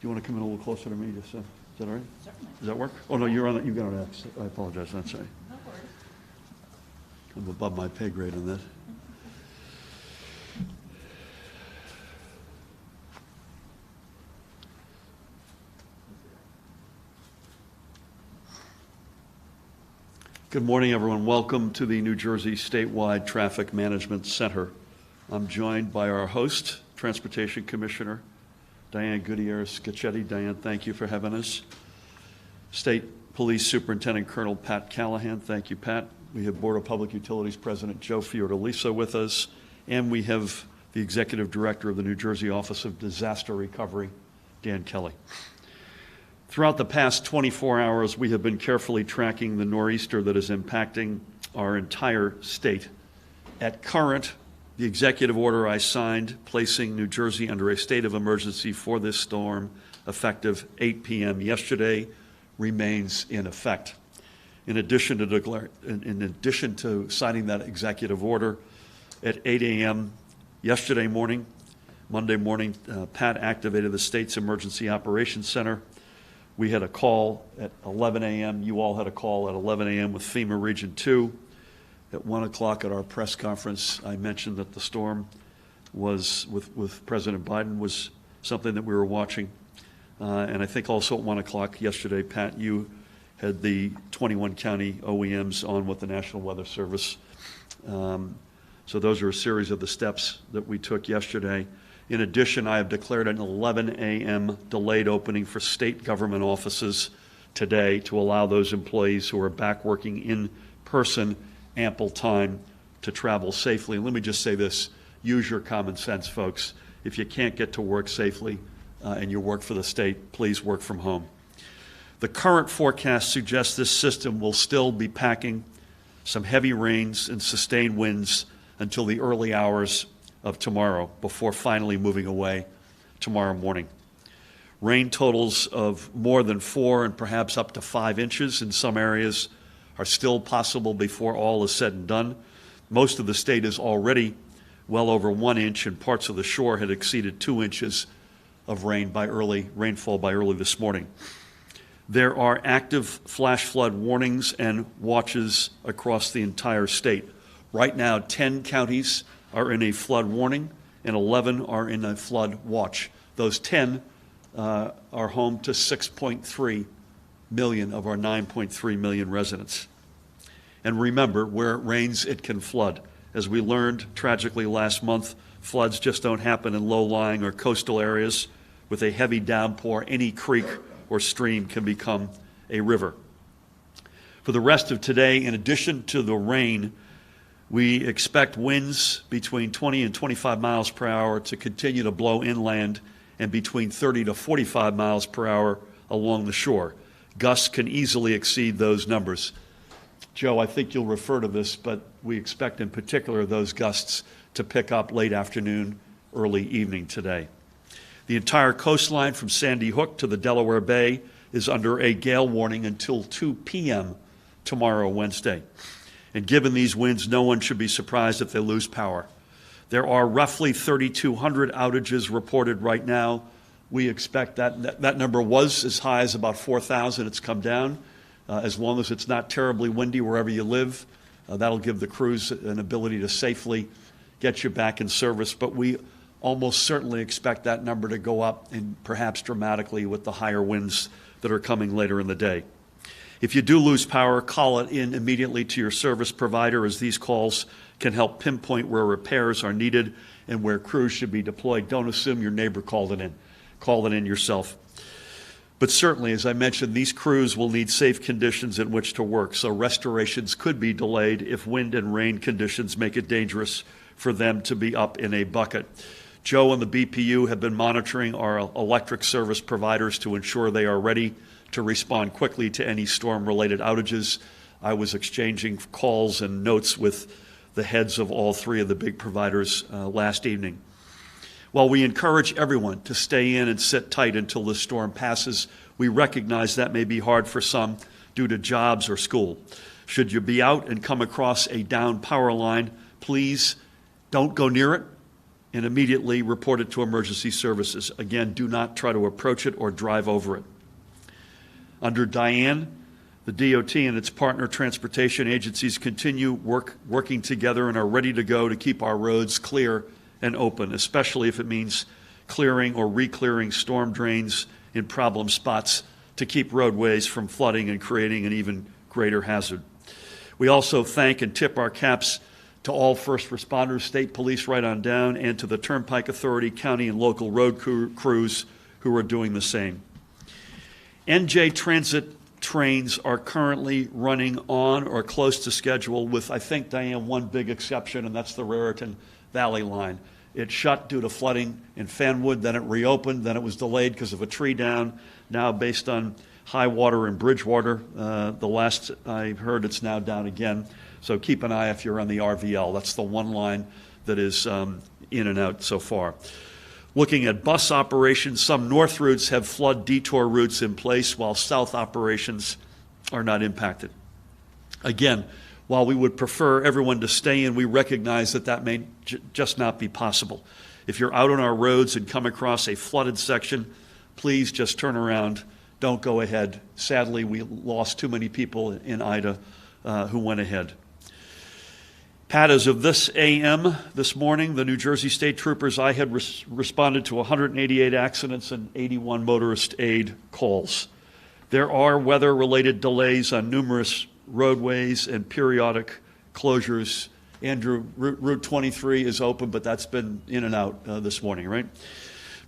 you want to come in a little closer to me? Just, is that all right? Certainly. Does that work? Oh, no, you're on it. You got an X. I apologize. That's right. No worries. I'm above my pay grade on that. Good morning, everyone. Welcome to the New Jersey Statewide Traffic Management Center. I'm joined by our host, Transportation Commissioner Diane Gutierrez-Scacchetti. Diane, thank you for having us. State Police Superintendent Colonel Pat Callahan. Thank you, Pat. We have Board of Public Utilities President Joe Fiordalisa with us, and we have the Executive Director of the New Jersey Office of Disaster Recovery, Dan Kelly. Throughout the past 24 hours, we have been carefully tracking the nor'easter that is impacting our entire state. At current, the executive order I signed placing New Jersey under a state of emergency for this storm, effective 8 p.m. yesterday, remains in effect. In addition to signing that executive order, at 8 a.m. yesterday morning, Monday morning, Pat activated the state's Emergency Operations Center. We had a call at 11 a.m. You all had a call at 11 a.m. with FEMA Region 2. At 1 o'clock at our press conference, I mentioned that the storm was, with President Biden, was something that we were watching. And I think also at 1 o'clock yesterday, Pat, you had the 21 county OEMs on with the National Weather Service. So those are a series of the steps that we took yesterday. In addition, I have declared an 11 a.m. delayed opening for state government offices today to allow those employees who are back working in person ample time to travel safely. And let me just say this, use your common sense, folks. If you can't get to work safely and you work for the state, please work from home. The current forecast suggests this system will still be packing some heavy rains and sustained winds until the early hours of tomorrow before finally moving away tomorrow morning. Rain totals of more than 4 and perhaps up to 5 inches in some areas are still possible before all is said and done. Most of the state is already well over 1 inch, and parts of the shore had exceeded 2 inches of rainfall by early this morning. There are active flash flood warnings and watches across the entire state. Right now, 10 counties are in a flood warning and 11 are in a flood watch. Those 10 are home to 6.3 million of our 9.3 million residents. And remember, where it rains, it can flood. As we learned tragically last month, floods just don't happen in low-lying or coastal areas. With a heavy downpour, any creek or stream can become a river. For the rest of today, in addition to the rain, we expect winds between 20 and 25 miles per hour to continue to blow inland and between 30 to 45 miles per hour along the shore. Gusts can easily exceed those numbers. Joe, I think you'll refer to this, but we expect in particular those gusts to pick up late afternoon, early evening today. The entire coastline from Sandy Hook to the Delaware Bay is under a gale warning until 2 p.m. tomorrow, Wednesday. And given these winds, no one should be surprised if they lose power. There are roughly 3,200 outages reported right now. We expect that number was as high as about 4,000. It's come down. As long as it's not terribly windy wherever you live, that'll give the crews an ability to safely get you back in service. But we almost certainly expect that number to go up, and perhaps dramatically with the higher winds that are coming later in the day. If you do lose power, call it in immediately to your service provider, as these calls can help pinpoint where repairs are needed and where crews should be deployed. Don't assume your neighbor called it in. Call it in yourself. But certainly, as I mentioned, these crews will need safe conditions in which to work, so restorations could be delayed if wind and rain conditions make it dangerous for them to be up in a bucket. Joe and the BPU have been monitoring our electric service providers to ensure they are ready to respond quickly to any storm-related outages. I was exchanging calls and notes with the heads of all three of the big providers last evening. While we encourage everyone to stay in and sit tight until the storm passes, we recognize that may be hard for some due to jobs or school. Should you be out and come across a down power line, please don't go near it. and immediately report it to emergency services. Again, do not try to approach it or drive over it. Under Diane, the DOT and its partner transportation agencies continue working together and are ready to go to keep our roads clear and open, especially if it means clearing or re-clearing storm drains in problem spots to keep roadways from flooding and creating an even greater hazard. We also thank and tip our caps to all first responders, state police right on down, and to the Turnpike Authority, county and local road crews who are doing the same. NJ Transit trains are currently running on or close to schedule with, I think, Diane, one big exception, and that's the Raritan Valley line. It shut due to flooding in Fanwood, then it reopened, then it was delayed because of a tree down. Now, based on high water in Bridgewater, the last I heard, it's now down again. So keep an eye if you're on the RVL. That's the one line that is in and out so far. Looking at bus operations, some north routes have flood detour routes in place, while south operations are not impacted. Again, while we would prefer everyone to stay in, we recognize that that may just not be possible. If you're out on our roads and come across a flooded section, please just turn around. Don't go ahead. Sadly, we lost too many people in Ida who went ahead. Pat, as of this AM, this morning, the New Jersey State Troopers, I had responded to 188 accidents and 81 motorist aid calls. There are weather-related delays on numerous roadways and periodic closures. Andrew, Route 23 is open, but that's been in and out this morning, right?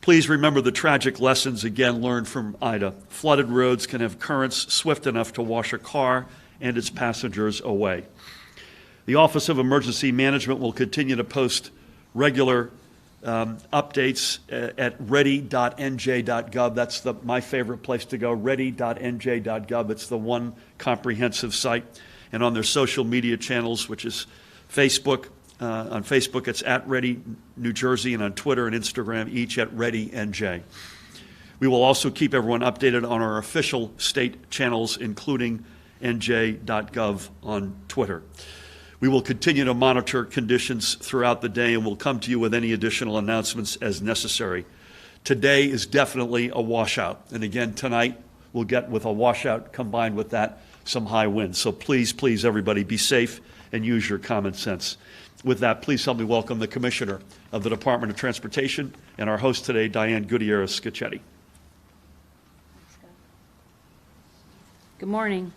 Please remember the tragic lessons, again, learned from Ida. Flooded roads can have currents swift enough to wash a car and its passengers away. The Office of Emergency Management will continue to post regular updates at ready.nj.gov. That's my favorite place to go, ready.nj.gov. It's the one comprehensive site. And on their social media channels, which is Facebook. On Facebook, it's at Ready New Jersey, and on Twitter and Instagram, each at ReadyNJ. We will also keep everyone updated on our official state channels, including nj.gov on Twitter. We will continue to monitor conditions throughout the day, and we'll come to you with any additional announcements as necessary. Today is definitely a washout. And again, tonight we'll get, with a washout combined with that, some high winds. So please, please, everybody, be safe and use your common sense. With that, please help me welcome the Commissioner of the Department of Transportation and our host today, Diane Gutierrez-Scacchetti. Good morning.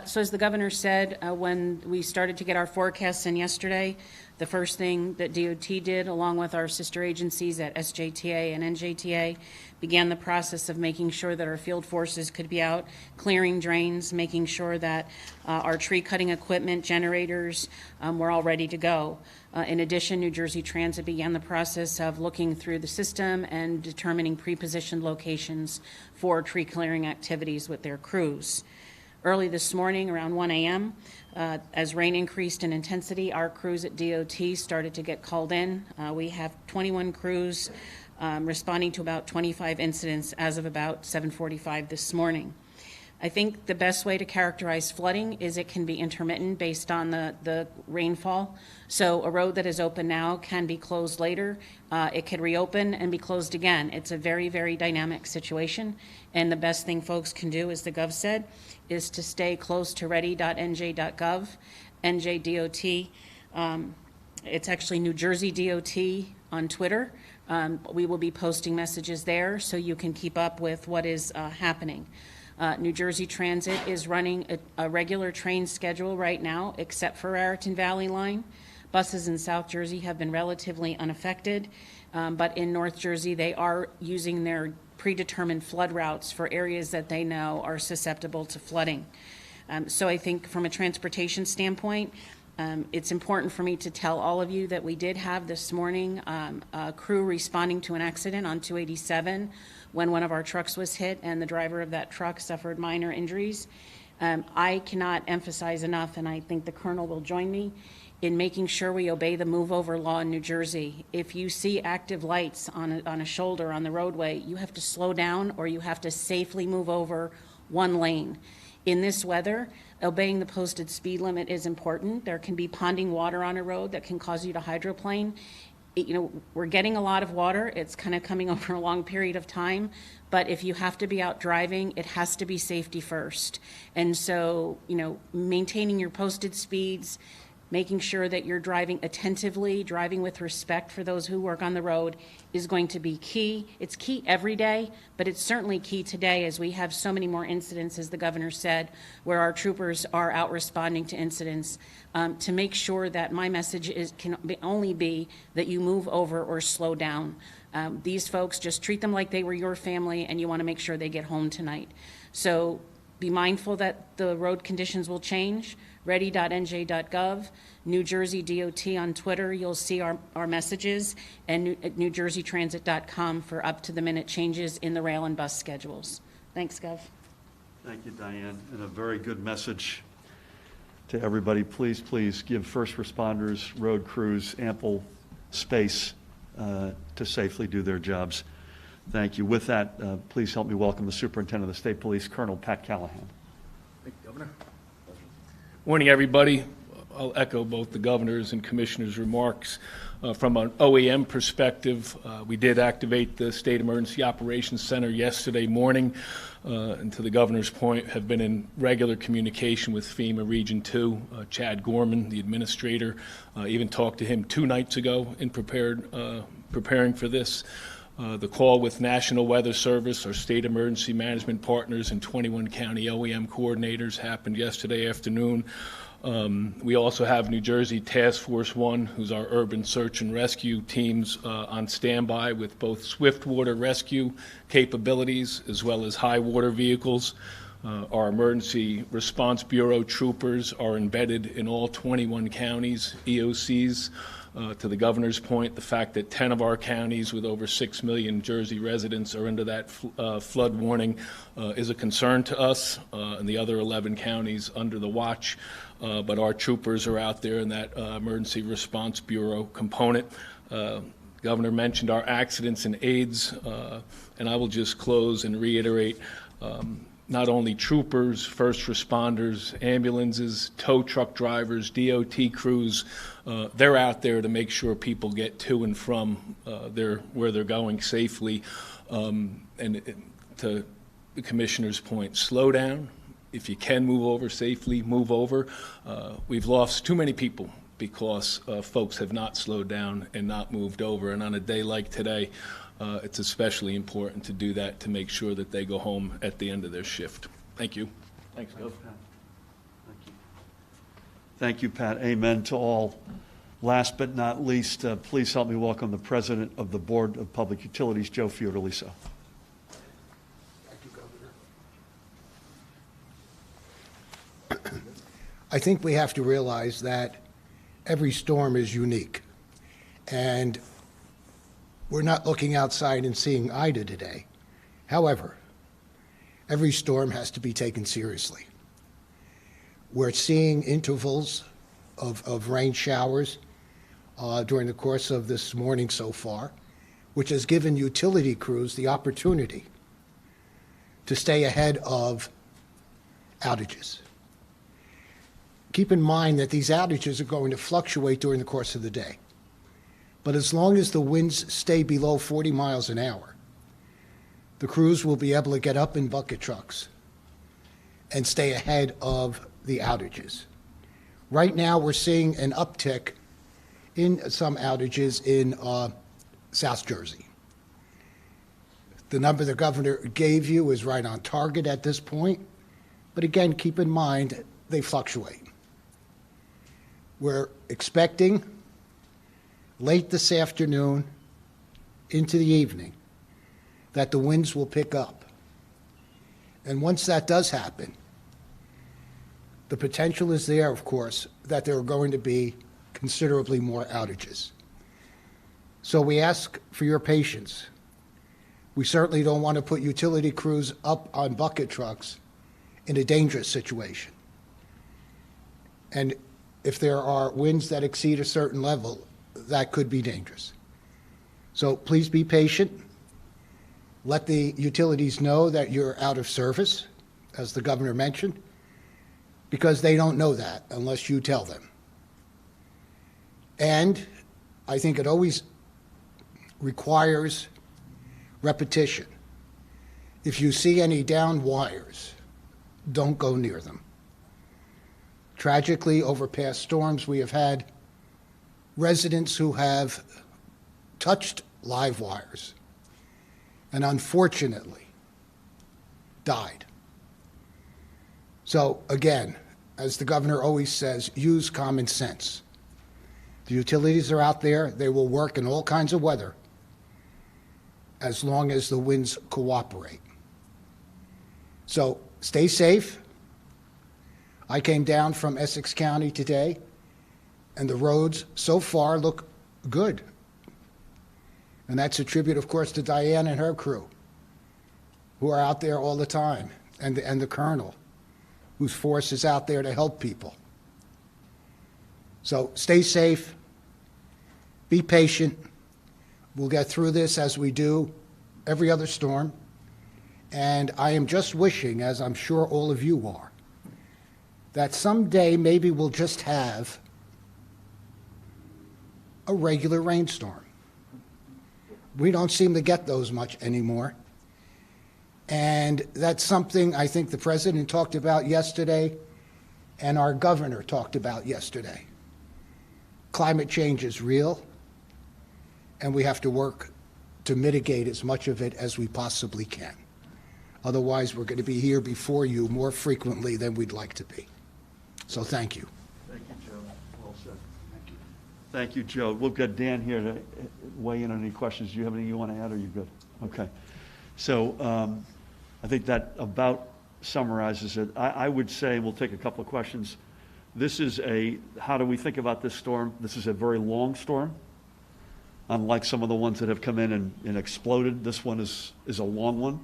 So as the governor said, when we started to get our forecasts in yesterday, the first thing that DOT did, along with our sister agencies at SJTA and NJTA, began the process of making sure that our field forces could be out clearing drains, making sure that our tree cutting equipment, generators, were all ready to go. In addition, New Jersey Transit began the process of looking through the system and determining pre-positioned locations for tree clearing activities with their crews. Early this morning, around 1 a.m., as rain increased in intensity, our crews at DOT started to get called in. We have 21 crews responding to about 25 incidents as of about 7:45 this morning. I think the best way to characterize flooding is it can be intermittent based on the rainfall. So a road that is open now can be closed later. It could reopen and be closed again. It's a very, very dynamic situation. And the best thing folks can do, as the Gov said, is to stay close to ready.nj.gov, NJDOT. It's actually New Jersey DOT on Twitter. We will be posting messages there so you can keep up with what is happening. New Jersey Transit is running a regular train schedule right now, except for Raritan Valley line. Buses in South Jersey have been relatively unaffected, but in North Jersey, they are using their predetermined flood routes for areas that they know are susceptible to flooding. So I think from a transportation standpoint, it's important for me to tell all of you that we did have this morning a crew responding to an accident on 287 when one of our trucks was hit and the driver of that truck suffered minor injuries. I cannot emphasize enough, and I think the Colonel will join me, in making sure we obey the move over law in New Jersey. If you see active lights on a shoulder on the roadway, you have to slow down or you have to safely move over one lane. In this weather, obeying the posted speed limit is important. There can be ponding water on a road that can cause you to hydroplane. we're getting a lot of water. It's kind of coming over a long period of time. But if you have to be out driving, it has to be safety first. And so, maintaining your posted speeds, making sure that you're driving attentively, driving with respect for those who work on the road is going to be key. It's key every day, but it's certainly key today as we have so many more incidents, as the governor said, where our troopers are out responding to incidents, to make sure that my message can only be that you move over or slow down. These folks, just treat them like they were your family, and you want to make sure they get home tonight. So be mindful that the road conditions will change. Ready.nj.gov, New Jersey DOT on Twitter, you'll see our messages, and NewJerseyTransit.com for up-to-the-minute changes in the rail and bus schedules. Thanks, Gov. Thank you, Diane, and a very good message to everybody. Please, please give first responders, road crews ample space to safely do their jobs. Thank you. With that, please help me welcome the Superintendent of the State Police, Colonel Pat Callahan. Thank you, Governor. Morning, everybody. I'll echo both the governor's and commissioner's remarks. From an OEM perspective, we did activate the State Emergency Operations Center yesterday morning, and to the governor's point, have been in regular communication with FEMA Region 2. Chad Gorman, the administrator, even talked to him 2 nights ago in preparing for this. The call with National Weather Service, our state emergency management partners, and 21 county OEM coordinators happened yesterday afternoon. We also have New Jersey Task Force 1, who's our urban search and rescue teams, on standby with both swift water rescue capabilities as well as high water vehicles. Our Emergency Response Bureau troopers are embedded in all 21 counties, EOCs. To the governor's point, the fact that 10 of our counties with over 6 million Jersey residents are under that flood warning is a concern to us, and the other 11 counties under the watch. But our troopers are out there in that Emergency Response Bureau component. Governor mentioned our accidents and aids, and I will just close and reiterate, not only troopers, first responders, ambulances, tow truck drivers, DOT crews, they're out there to make sure people get to and from where they're going safely. And to the commissioner's point, slow down. If you can move over safely, move over. We've lost too many people because folks have not slowed down and not moved over. And on a day like today, it's especially important to do that to make sure that they go home at the end of their shift. Thank you. Thanks, Gov. Thank you. Thank you, Pat. Amen to all. Last but not least, please help me welcome the President of the Board of Public Utilities, Joe Fiordaliso. Thank you, Governor. I think we have to realize that every storm is unique, and we're not looking outside and seeing Ida today. However, every storm has to be taken seriously. We're seeing intervals of rain showers during the course of this morning so far, which has given utility crews the opportunity to stay ahead of outages. Keep in mind that these outages are going to fluctuate during the course of the day. But as long as the winds stay below 40 miles an hour, the crews will be able to get up in bucket trucks and stay ahead of the outages. Right now, we're seeing an uptick in some outages in South Jersey. The number the governor gave you is right on target at this point, but again, keep in mind they fluctuate. We're expecting late this afternoon into the evening that the winds will pick up. And once that does happen, the potential is there, of course, that there are going to be considerably more outages. So we ask for your patience. We certainly don't want to put utility crews up on bucket trucks in a dangerous situation. And if there are winds that exceed a certain level, that could be dangerous. So please be patient. Let the utilities know that you're out of service, as the governor mentioned, because they don't know that unless you tell them. And I think it always requires repetition. If you see any down wires, don't go near them. Tragically, over past storms, we have had residents who have touched live wires and unfortunately died. So again, as the governor always says, use common sense. The utilities are out there. They will work in all kinds of weather as long as the winds cooperate. So stay safe. I came down from Essex County today, and the roads so far look good. And that's a tribute, of course, to Diane and her crew, who are out there all the time, and the colonel, whose force is out there to help people. So stay safe, be patient. We'll get through this as we do every other storm. And I am just wishing, as I'm sure all of you are, that someday maybe we'll just have a regular rainstorm. We don't seem to get those much anymore. And that's something I think the president talked about yesterday and our governor talked about yesterday. Climate change is real, and we have to work to mitigate as much of it as we possibly can. Otherwise, we're going to be here before you more frequently than we'd like to be. So thank you. Thank you, Joe. Well said. Thank you. Thank you, Joe. We'll get Dan here to weigh in on any questions. Do you have anything you want to add, or are you good? Okay. So I think that about summarizes it. I would say, we'll take a couple of questions. This is how do we think about this storm? This is a very long storm. Unlike some of the ones that have come in and exploded, this one is a long one.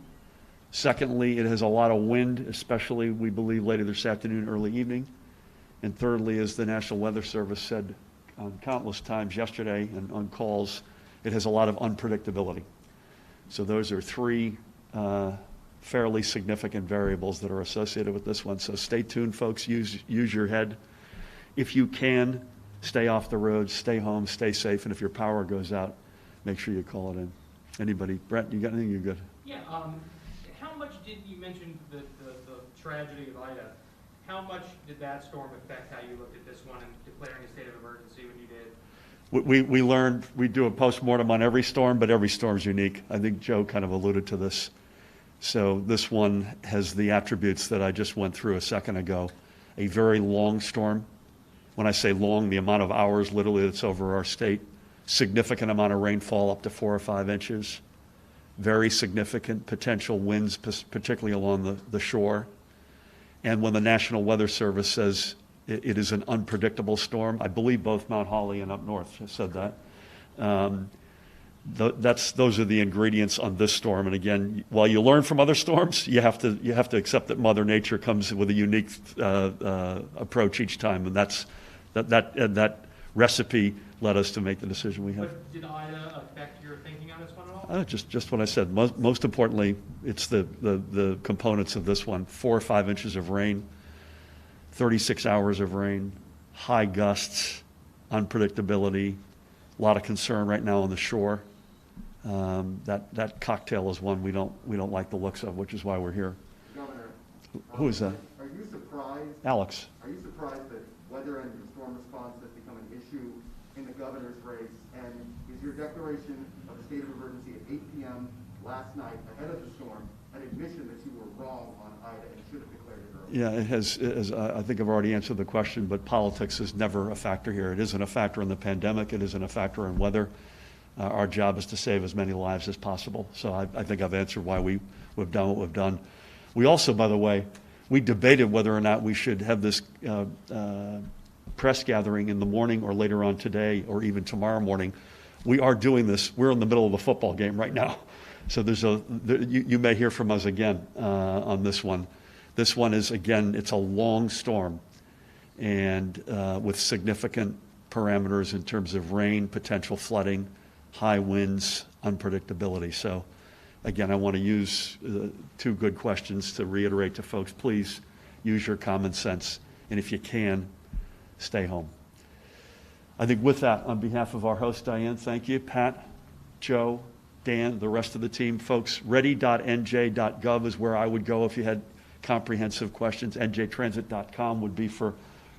Secondly, it has a lot of wind, especially, we believe, later this afternoon, early evening. And thirdly, as the National Weather Service said countless times yesterday and on calls, it has a lot of unpredictability. So those are three fairly significant variables that are associated with this one. So stay tuned, folks. Use your head. If you can, stay off the road, stay home, stay safe, and if your power goes out, make sure you call it in. Anybody? Brett, you got anything? You're good. Yeah. How much did you mention the tragedy of Ida? How much did that storm affect how you looked at this one and declaring a state of emergency when you did? We learned, we do a postmortem on every storm, but every storm's unique. I think Joe kind of alluded to this. So this one has the attributes that I just went through a second ago. A very long storm. When I say long, the amount of hours literally that's over our state. Significant amount of rainfall, up to 4 or 5 inches. Very significant potential winds, particularly along the shore. And when the National Weather Service says it is an unpredictable storm, I believe both Mount Holly and up north have said that. Those are the ingredients on this storm. And again, while you learn from other storms, you have to accept that Mother Nature comes with a unique approach each time, and that recipe led us to make the decision we have. But did Ida affect your thinking on this one at all? Just what I said. Most importantly, it's the components of this one: 4 or 5 inches of rain, 36 hours of rain, high gusts, unpredictability, a lot of concern right now on the shore. That cocktail is one we don't like the looks of, which is why we're here. Governor, Who is that? are you surprised? Alex. Are you surprised that weather and storm response has become an issue in the governor's race? And is your declaration of a state of emergency at 8 p.m. last night ahead of the storm an admission that you were wrong on Ida and should have declared it earlier? Yeah, it has. I think I've already answered the question, but politics is never a factor here. It isn't a factor in the pandemic. It isn't a factor in weather. Our job is to save as many lives as possible. So I think I've answered why we've done what we've done. We also, by the way, we debated whether or not we should have this press gathering in the morning or later on today or even tomorrow morning. We are doing this. We're in the middle of the football game right now. So you may hear from us again on this one. This one is, again, it's a long storm and with significant parameters in terms of rain, potential flooding, high winds, unpredictability. So again, I want to use 2 good questions to reiterate to folks: please use your common sense, and if you can, stay home. I think with that, on behalf of our host, Diane, thank you. Pat, Joe, Dan, the rest of the team. Folks, ready.nj.gov is where I would go if you had comprehensive questions. njtransit.com would be for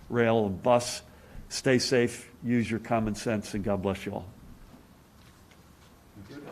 rail and bus. Stay safe, use your common sense, and God bless you all. Good.